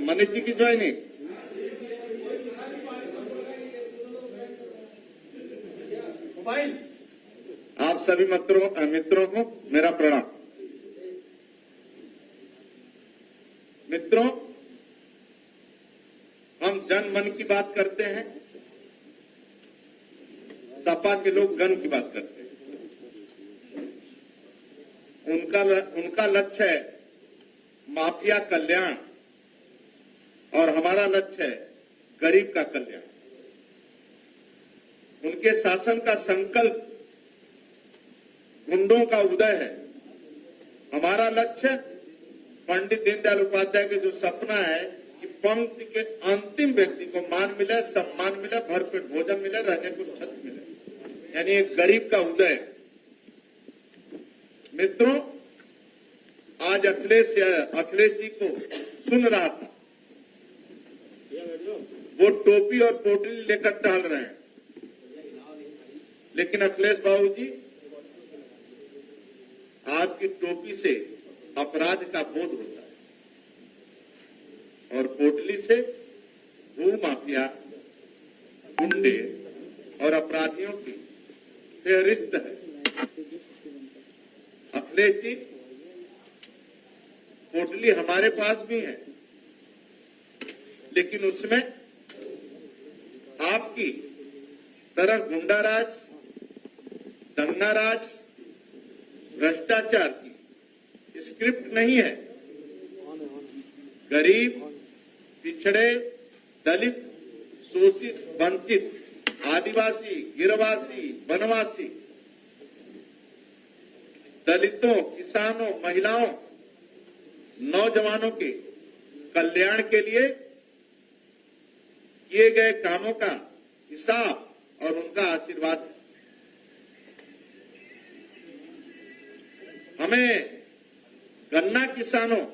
मनीष जी की ज्वाइनिंग। आप सभी मित्रों को मेरा प्रणाम। मित्रों, हम जन मन की बात करते हैं, सपा के लोग गन की बात करते हैं। उनका लक्ष्य है माफिया कल्याण और हमारा लक्ष्य है गरीब का कल्याण। उनके शासन का संकल्प गुंडों का उदय है। हमारा लक्ष्य पंडित दीनदयाल उपाध्याय के जो सपना है कि पंक्ति के अंतिम व्यक्ति को मान मिले, सम्मान मिले, भरपेट भोजन मिले, रहने को छत मिले, यानी एक गरीब का उदय। मित्रों, आज अखिलेश जी को सुन रहा था, वो टोपी और पोटली लेकर टहल रहे हैं, लेकिन अखिलेश बाबू जी, आपकी टोपी से अपराध का बोध होता है और पोटली से भू माफिया, गुंडे और अपराधियों की फेहरिस्त है। अखिलेश जी, पोटली हमारे पास भी है, लेकिन उसमें आपकी तरह गुंडाराज, दंगाराज, भ्रष्टाचार की स्क्रिप्ट नहीं है। गरीब, पिछड़े, दलित, शोषित, वंचित, आदिवासी, गिरवासी, वनवासी, दलितों, किसानों, महिलाओं, नौजवानों के कल्याण के लिए किए गए कामों का हिसाब और उनका आशीर्वाद है। हमें गन्ना किसानों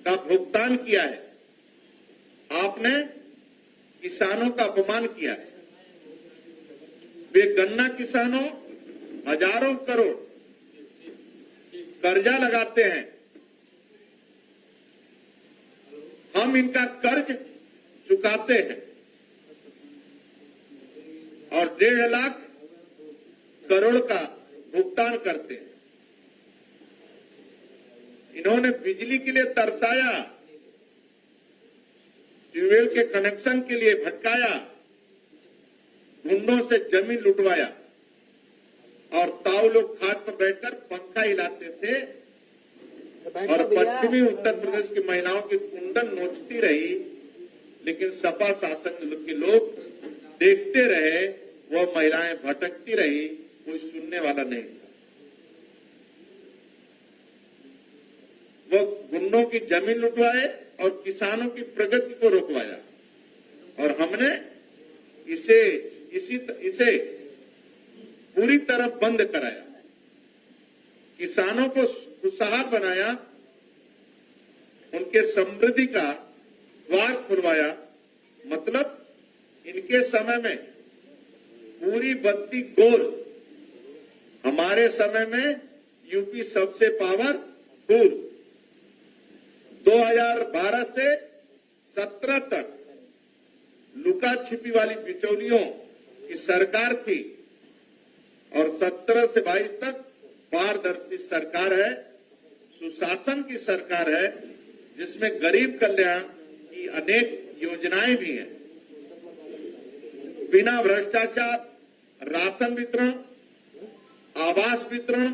का भुगतान किया है, आपने किसानों का अपमान किया है। वे गन्ना किसानों हजारों करोड़ कर्जा लगाते हैं, हम इनका कर्ज चुकाते हैं और 1.5 लाख करोड़ का भुगतान करते हैं। इन्होंने बिजली के लिए तरसाया, ट्यूबवेल के कनेक्शन के लिए भटकाया, गुंडों से जमीन लुटवाया और ताऊ लोग खाट पर बैठकर पंखा हिलाते थे और पश्चिमी उत्तर प्रदेश की महिलाओं की कुंडल नोचती रही, लेकिन सपा शासन के लोग देखते रहे, वो महिलाएं भटकती रही, कोई सुनने वाला नहीं था। वो गुंडों की जमीन लुटवाए और किसानों की प्रगति को रोकवाया और हमने इसे पूरी तरह बंद कराया, किसानों को खुशहाल बनाया, उनके समृद्धि का द्वार खुलवाया। मतलब इनके समय में पूरी बत्ती गोल, हमारे समय में यूपी सबसे पावरफुल। 2012 से 17 तक लुका छिपी वाली बिचौलियों की सरकार थी और 17 से 22 तक पारदर्शी सरकार है, सुशासन की सरकार है, जिसमें गरीब कल्याण की अनेक योजनाएं भी हैं। बिना भ्रष्टाचार राशन वितरण, आवास वितरण,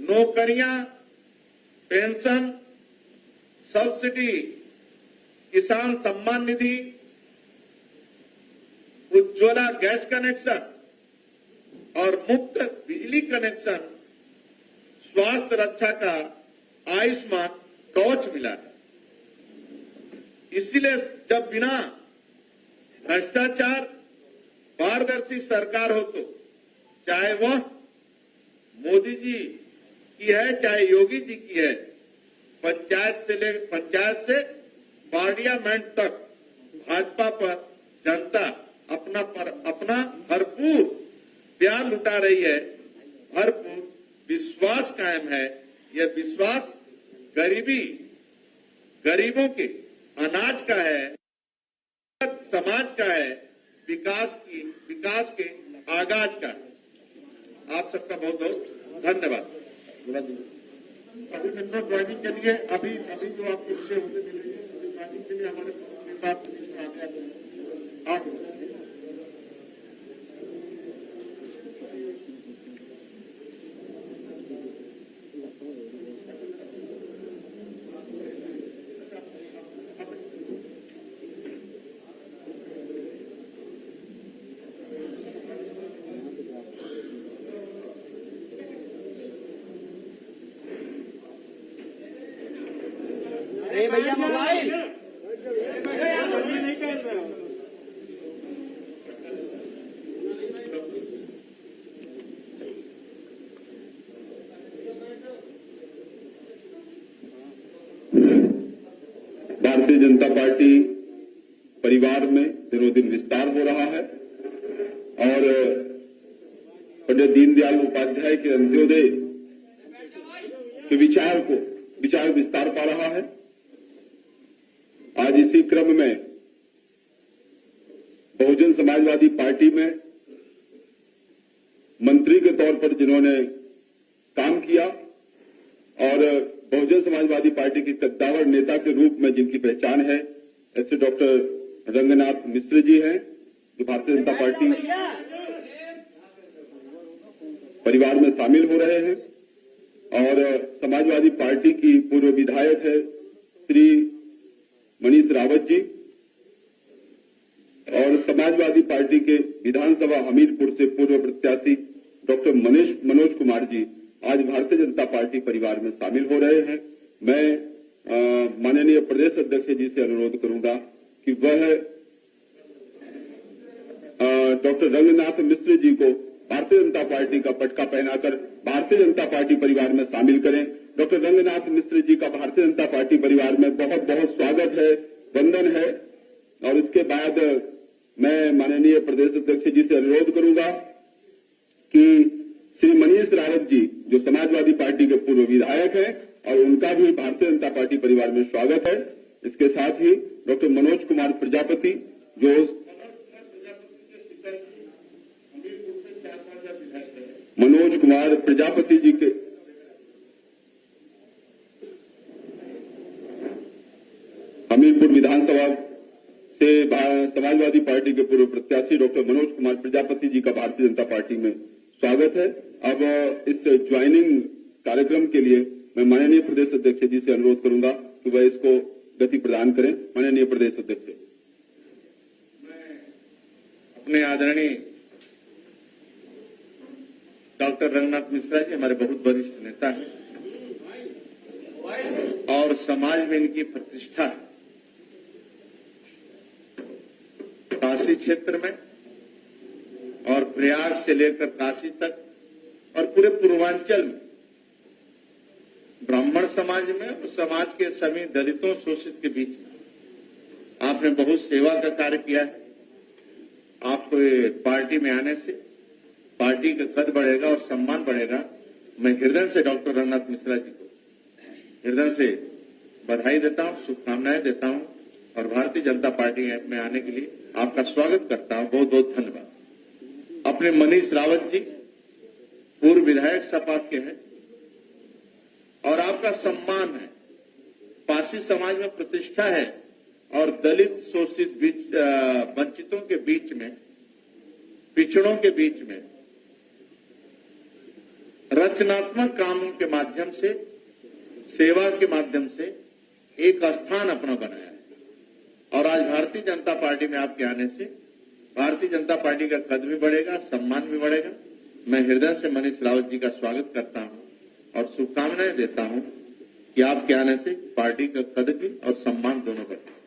नौकरियां, पेंशन, सब्सिडी, किसान सम्मान निधि, उज्ज्वला गैस कनेक्शन और मुफ्त बिजली कनेक्शन, स्वास्थ्य रक्षा का आयुष्मान कवच मिला है। इसीलिए जब बिना भ्रष्टाचार पारदर्शी सरकार हो तो चाहे वह मोदी जी की है, चाहे योगी जी की है, पंचायत से पार्लियामेंट तक भाजपा पर जनता अपना भरपूर प्यार लुटा रही है, भरपूर विश्वास कायम है। यह विश्वास गरीबों के अनाज का है, समाज का है, विकास के आगाज का है। आप सबका बहुत बहुत धन्यवाद। अभिनंदन ज्वाइनिंग के लिए अभी जो आपके विषय होते मिल रही है, अभी ज्वाइनिंग के लिए हमारे नेता आ गया आप अरे भैया मोबाइल भारतीय जनता पार्टी परिवार में दिनों दिन विस्तार हो रहा है और पंडित दीनदयाल उपाध्याय के अंत्योदय के विचार विस्तार पा रहा है। आज इसी क्रम में बहुजन समाजवादी पार्टी में मंत्री के तौर पर जिन्होंने काम किया और बहुजन समाजवादी पार्टी के कद्दावर नेता के रूप में जिनकी पहचान है, ऐसे डॉक्टर रंगनाथ मिश्र जी हैं, जो भारतीय जनता पार्टी परिवार में शामिल हो रहे हैं। और समाजवादी पार्टी की पूर्व विधायक है श्री मनीष रावत जी, और समाजवादी पार्टी के विधानसभा हमीरपुर से पूर्व प्रत्याशी डॉक्टर मनोज कुमार जी आज भारतीय जनता पार्टी परिवार में शामिल हो रहे हैं। मैं माननीय प्रदेश अध्यक्ष जी से अनुरोध करूंगा कि वह डॉक्टर रंगनाथ मिश्र जी को भारतीय जनता पार्टी का पटका पहनाकर भारतीय जनता पार्टी परिवार में शामिल करें। डॉक्टर रंगनाथ मिश्र जी का भारतीय जनता पार्टी परिवार में बहुत बहुत स्वागत है, वंदन है। और इसके बाद मैं माननीय प्रदेश अध्यक्ष जी से अनुरोध करूंगा कि श्री मनीष रावत जी, जो समाजवादी पार्टी के पूर्व विधायक हैं, और उनका भी भारतीय जनता पार्टी परिवार में स्वागत है। इसके साथ ही डॉक्टर मनोज कुमार प्रजापति, जो मनोज कुमार प्रजापति जी के हमीरपुर विधानसभा से समाजवादी पार्टी के पूर्व प्रत्याशी डॉक्टर मनोज कुमार प्रजापति जी का भारतीय जनता पार्टी में स्वागत है। अब इस ज्वाइनिंग कार्यक्रम के लिए मैं माननीय प्रदेश अध्यक्ष जी से अनुरोध करूंगा कि वह इसको गति प्रदान करें। माननीय प्रदेश अध्यक्ष। मैं अपने आदरणीय डॉक्टर रंगनाथ मिश्रा जी हमारे बहुत वरिष्ठ नेता हैं और समाज में इनकी प्रतिष्ठा है। काशी क्षेत्र में और प्रयाग से लेकर काशी तक और पूरे पूर्वांचल में ब्राह्मण समाज में और समाज के सभी दलितों शोषित के बीच में आपने बहुत सेवा का कार्य किया है। आपके पार्टी में आने से पार्टी का कद बढ़ेगा और सम्मान बढ़ेगा। मैं हृदय से डॉक्टर रंगनाथ मिश्रा जी को हृदय से बधाई देता हूं, शुभकामनाएं देता हूं और भारतीय जनता पार्टी में आने के लिए आपका स्वागत करता हूं। बहुत बहुत धन्यवाद। अपने मनीष रावत जी पूर्व विधायक सपा के हैं और आपका सम्मान है, पासी समाज में प्रतिष्ठा है और दलित शोषित वंचितों के बीच में, पिछड़ों के बीच में रचनात्मक कामों के माध्यम से, सेवा के माध्यम से एक स्थान अपना बनाया है। और आज भारतीय जनता पार्टी में आपके आने से भारतीय जनता पार्टी का कद भी बढ़ेगा, सम्मान भी बढ़ेगा। मैं हृदय से मनीष रावत जी का स्वागत करता हूं और शुभकामनाएं देता हूं कि आपके आने से पार्टी का कद भी और सम्मान दोनों बढ़े।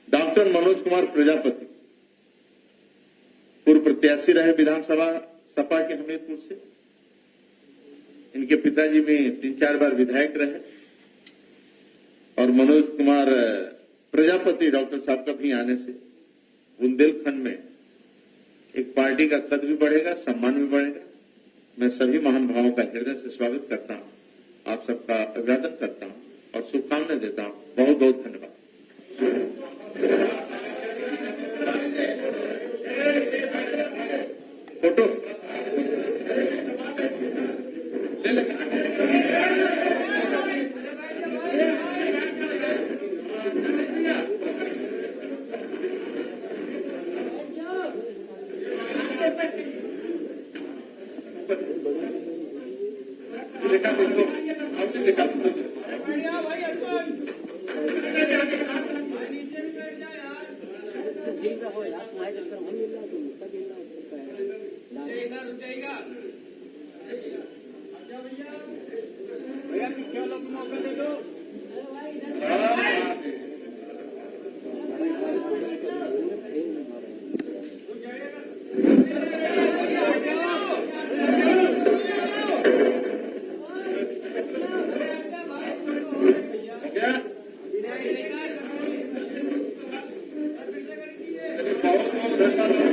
डॉक्टर मनोज कुमार प्रजापति पूर्व प्रत्याशी रहे विधानसभा सपा के हमीरपुर से। इनके पिताजी भी 3-4 बार विधायक रहे और मनोज कुमार प्रजापति डॉक्टर साहब का भी आने से बुंदेलखंड में एक पार्टी का कद भी बढ़ेगा, सम्मान भी बढ़ेगा। मैं सभी महानुभावों का हृदय से स्वागत करता हूं, आप सबका अभिवादन करता हूं और शुभकामनाएं देता हूं। बहुत बहुत धन्यवाद। फोटो ले ले। देखा तो आपने देखा भैया पीछे वालों को मौका दे दो। बहुत बहुत धन्यवाद।